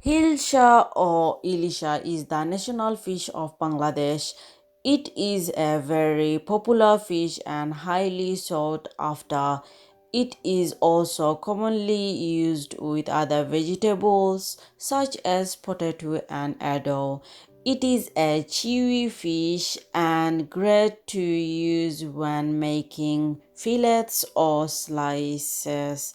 Hilsha or Illisha is the national fish of Bangladesh. It is a very popular fish and highly sought after. It is also commonly used with other vegetables such as potato and Eddoe. It is a chewy fish and great to use when making fillets or slices.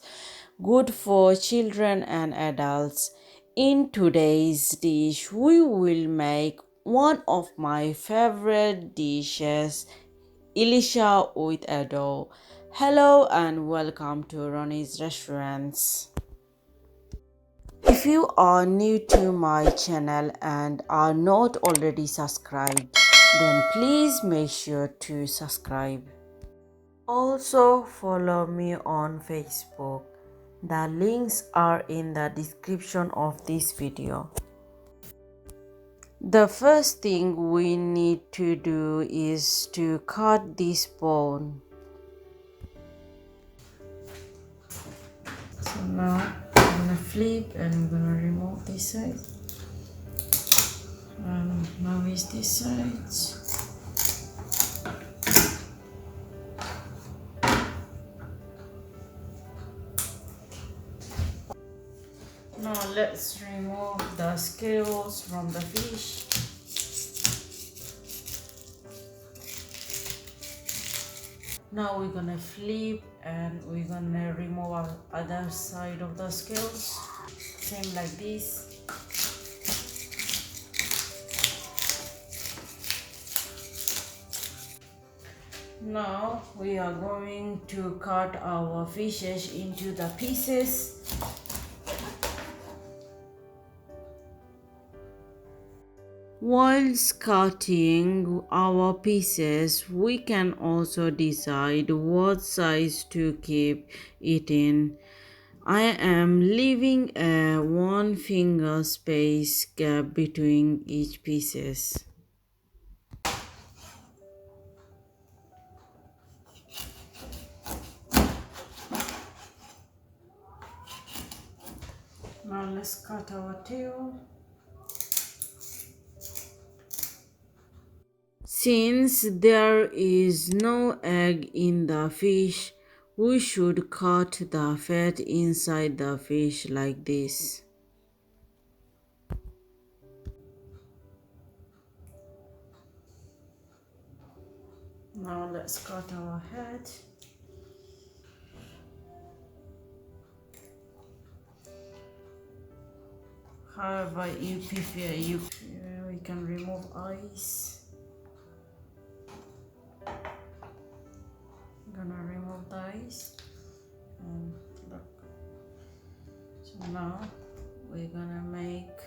Good for children and adults. In today's dish, we will make one of my favorite dishes, Illisha with Eddoe. Hello and welcome to Ronys Restaurants. If you are new to my channel and are not already subscribed, then please make sure to subscribe. Also follow me on Facebook. The links are in the description of this video. The first thing we need to do is to cut this bone. So now I'm gonna flip and we're gonna remove this side. And now is this side. Now let's remove the scales from the fish. Now we're gonna flip and we're gonna remove our other side of the scales. Same like this. Now we are going to cut our fishes into the pieces. Whilst cutting our pieces, we can also decide what size to keep it in. I am leaving a 1 finger space gap between each pieces. Now let's cut our tail. Since there is no egg in the fish, we should cut the fat inside the fish like this. Now let's cut our head. However you prefer, we can remove eyes. I'm gonna remove the eyes and look. So now we're gonna make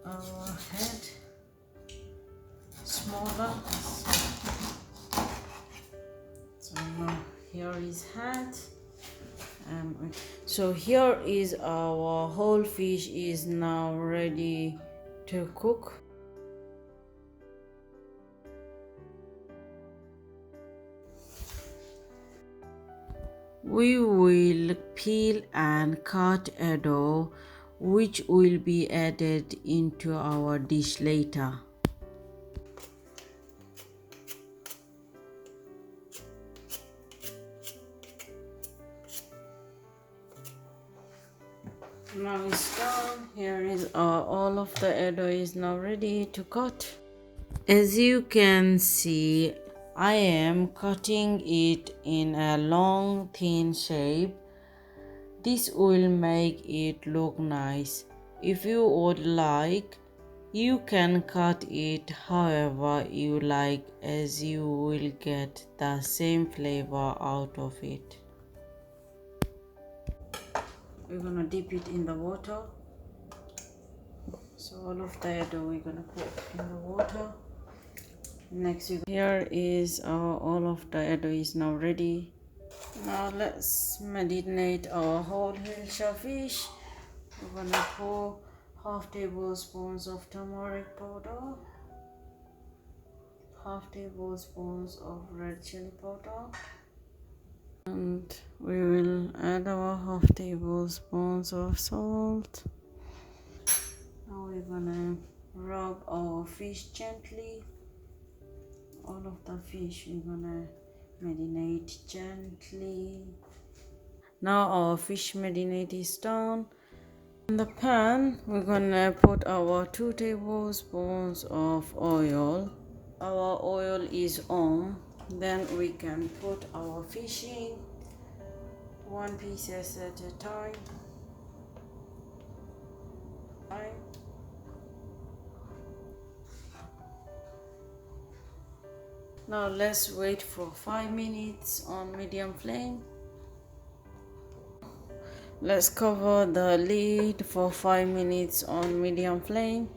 our head smaller. So now here is head. So here is our whole fish is now ready to cook. We will peel and cut Eddoe, which will be added into our dish later. Now it's done. Here is all of the Eddoe is now ready to cut. As you can see, I am cutting it in a long thin shape. This will make it look nice. If you would like, you can cut it however you like, as you will get the same flavor out of it. We're gonna dip it in the water. So all of the Eddoe we're gonna put in the water. Next, here is all of the Eddoe is now ready. Now let's marinate our whole Hilsha fish. We're gonna pour half tablespoons of turmeric powder, half tablespoons of red chili powder, and we will add our half tablespoons of salt. we're gonna rub our fish gently. All of the fish we're gonna marinate gently. Now our fish marinade is done. In the pan, we're gonna put our 2 tablespoons of oil. Our oil is on. Then we can put our fish in, one pieces at a time. Now let's wait for 5 minutes on medium flame. Let's cover the lid for 5 minutes on medium flame.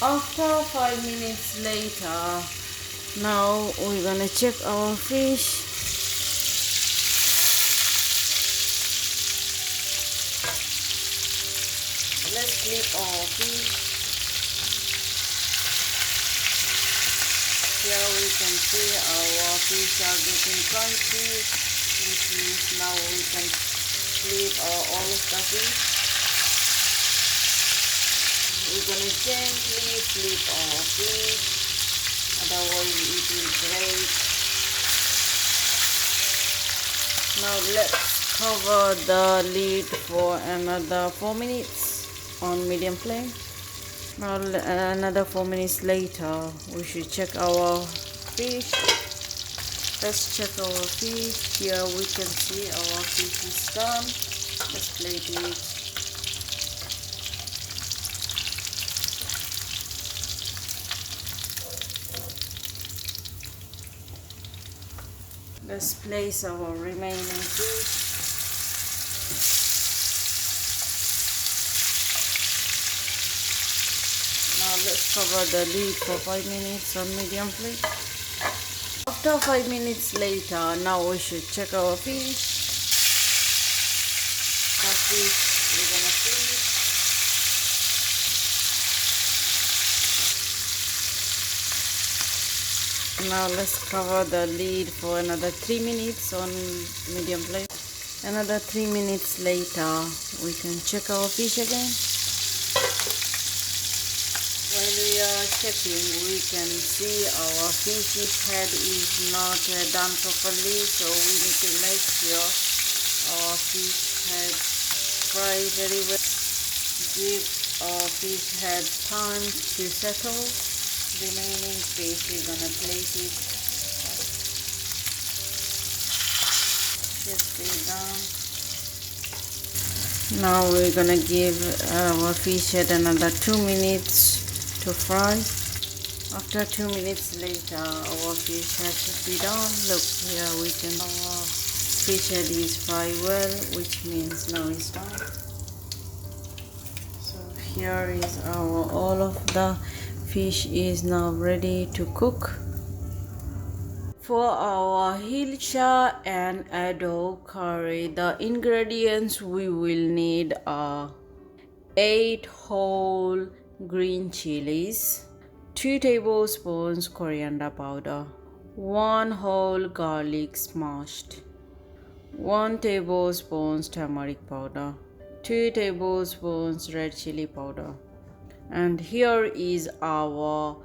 After 5 minutes later, now we're gonna check our fish. Let's flip our fish. Here we can see our fish are getting crunchy, which means now we can flip all of the fish. We're gonna gently flip our fish, otherwise it will break. Now let's cover the lid for another 4 minutes on medium flame. Now another 4 minutes later, we should check our fish. Let's check our fish. Here we can see our fish is done. Let's plate it. Let's place our remaining fish. Now let's cover the lid for 5 minutes on medium flame. After 5 minutes later, now we should check our fish. The fish we're gonna flip. Now let's cover the lid for another 3 minutes on medium flame. Another 3 minutes later, we can check our fish again. While we are checking, we can see our fish's head is not done properly, so we need to make sure our fish head fry very well. Give our fish head time to settle. Remaining fish we're gonna plate it. Just stay down. Now we're gonna give our fish head another 2 minutes to fry. After 2 minutes later, our fish head should be done. Look here, we can our fish head is fried well, which means now it's done. So here is our all of the fish is now ready to cook. For our Hilsha and Eddoe curry, the ingredients we will need are 8 whole green chilies, 2 tablespoons coriander powder, 1 whole garlic smashed, 1 tablespoon turmeric powder, 2 tablespoons red chili powder. And here is our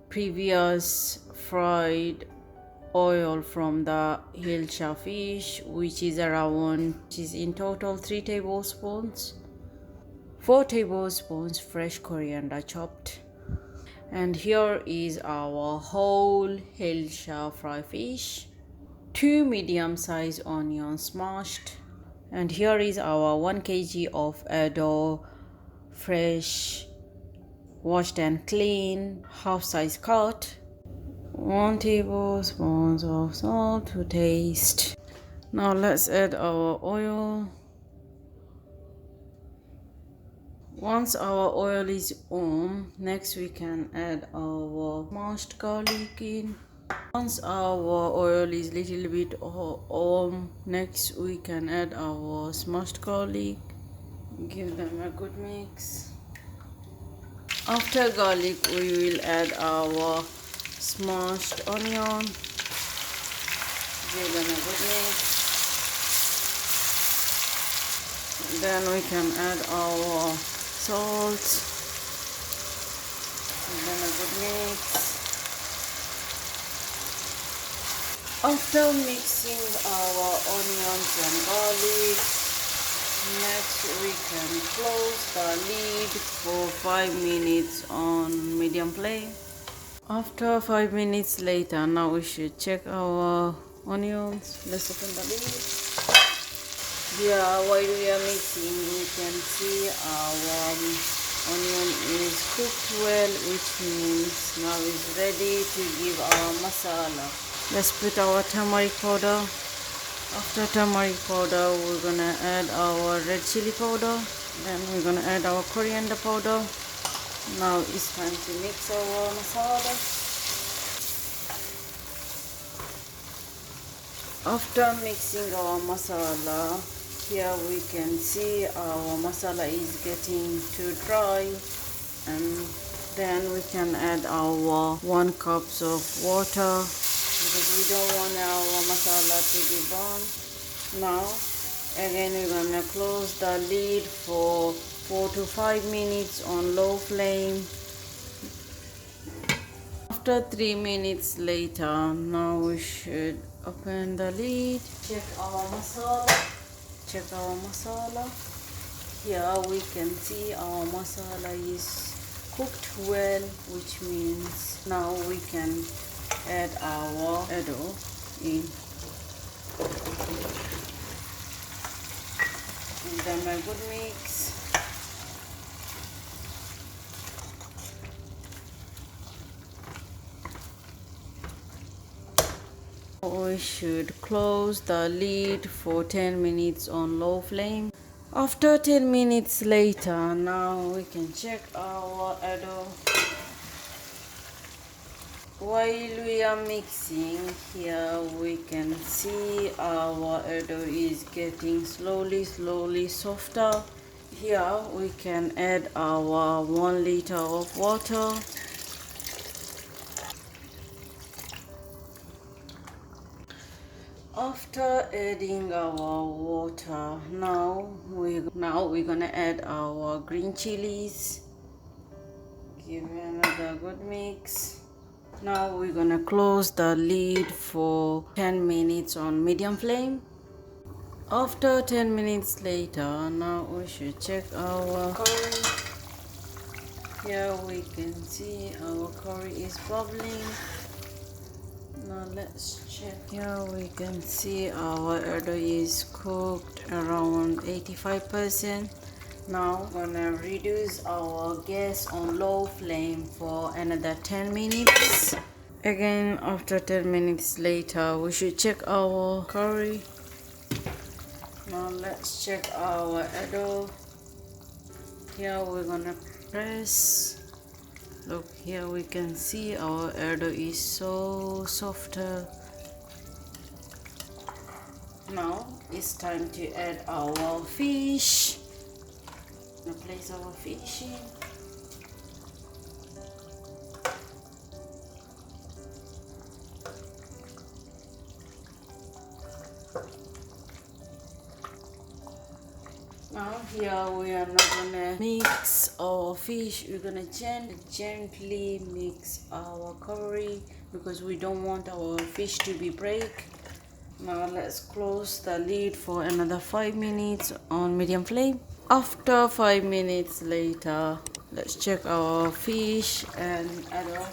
previous fried oil from the Hilsha fish, which is in total 3 tablespoons. 4 tablespoons fresh coriander chopped. And here is our whole Hilsha fried fish. 2 medium-sized onions smashed. And here is our 1 kg of Eddoe, fresh, washed and clean, half size cut. 1 tablespoon of salt to taste. Now let's add our oil. Once our oil is warm, next we can add our mashed garlic in. Once our oil is little bit warm, next we can add our smashed garlic. Give them a good mix. After garlic, we will add our smashed onion. Give them a good mix. Then we can add our salt. And then a good mix. After mixing our onions and garlic, next we can close the lid for 5 minutes on medium flame. After 5 minutes later, now we should check our onions. Let's open the lid. Here, while we are mixing, we can see our onion is cooked well, which means now it's ready to give our masala. Let's put our turmeric powder. After turmeric powder, we're gonna add our red chili powder. Then we're gonna add our coriander powder. Now it's time to mix our masala. After mixing our masala, here we can see our masala is getting too dry, and then we can add our 1 cup of water because we don't want our masala to be burnt. Now again we're gonna close the lid for 4 to 5 minutes on low flame. After 3 minutes later, now we should open the lid. Check our masala. Here we can see our masala is cooked well, which means now we can add our eddoe in. And then a good mix. We should close the lid for 10 minutes on low flame. After 10 minutes later, now we can check our eddoe. While we are mixing, here we can see our eddoe is getting slowly softer. Here we can add our 1 liter of water. After adding our water, now we're gonna add our green chilies. Give it another good mix. Now we're gonna close the lid for 10 minutes on medium flame. After 10 minutes later, now we should check our curry. Here we can see our curry is bubbling. Now let's check. Here we can see our eddoe is cooked around 85%. Now we're gonna reduce our gas on low flame for another 10 minutes. Again, after 10 minutes later, we should check our curry. Now let's check our eddoe. Here we're gonna press. Look, here we can see our eddoe is so softer. Now it's time to add our fish. Now place our fish in. Now here we are not gonna mix our fish. We're gonna gently mix our curry because we don't want our fish to be break. Now let's close the lid for another 5 minutes on medium flame. After 5 minutes later, let's check our fish and eddoe.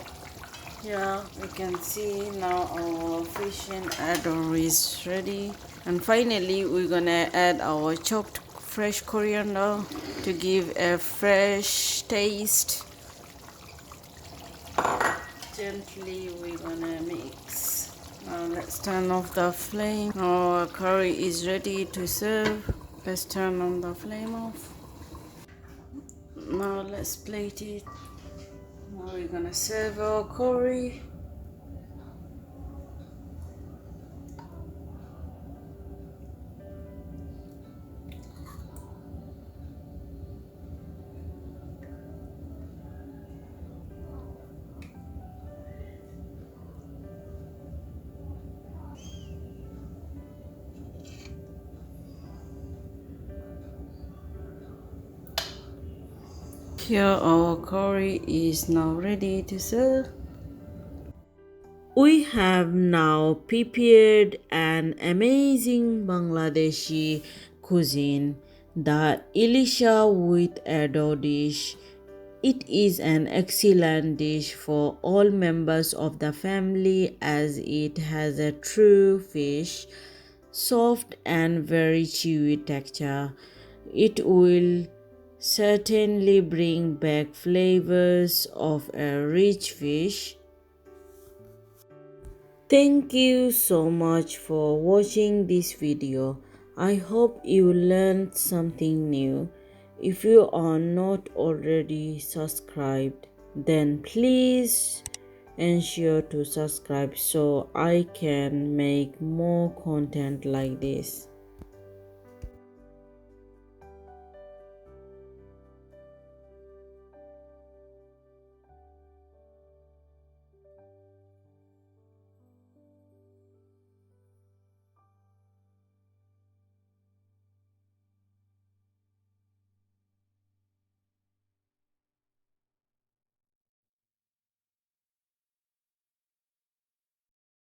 Here we can see now our fish and eddoe is ready. And finally we're gonna add our chopped fresh coriander to give a fresh taste. Gently we're gonna mix. Now let's turn off the flame. Our curry is ready to serve. Let's turn on the flame off. Now let's plate it. Now we're gonna serve our curry. Here our curry is now ready to serve. We have now prepared an amazing Bangladeshi cuisine, the Illisha with Eddoe dish. It is an excellent dish for all members of the family as it has a true fish, soft and very chewy texture. It will certainly bring back flavors of a rich fish. Thank you so much for watching this video. I hope you learned something new. If you are not already subscribed, then please ensure to subscribe so I can make more content like this.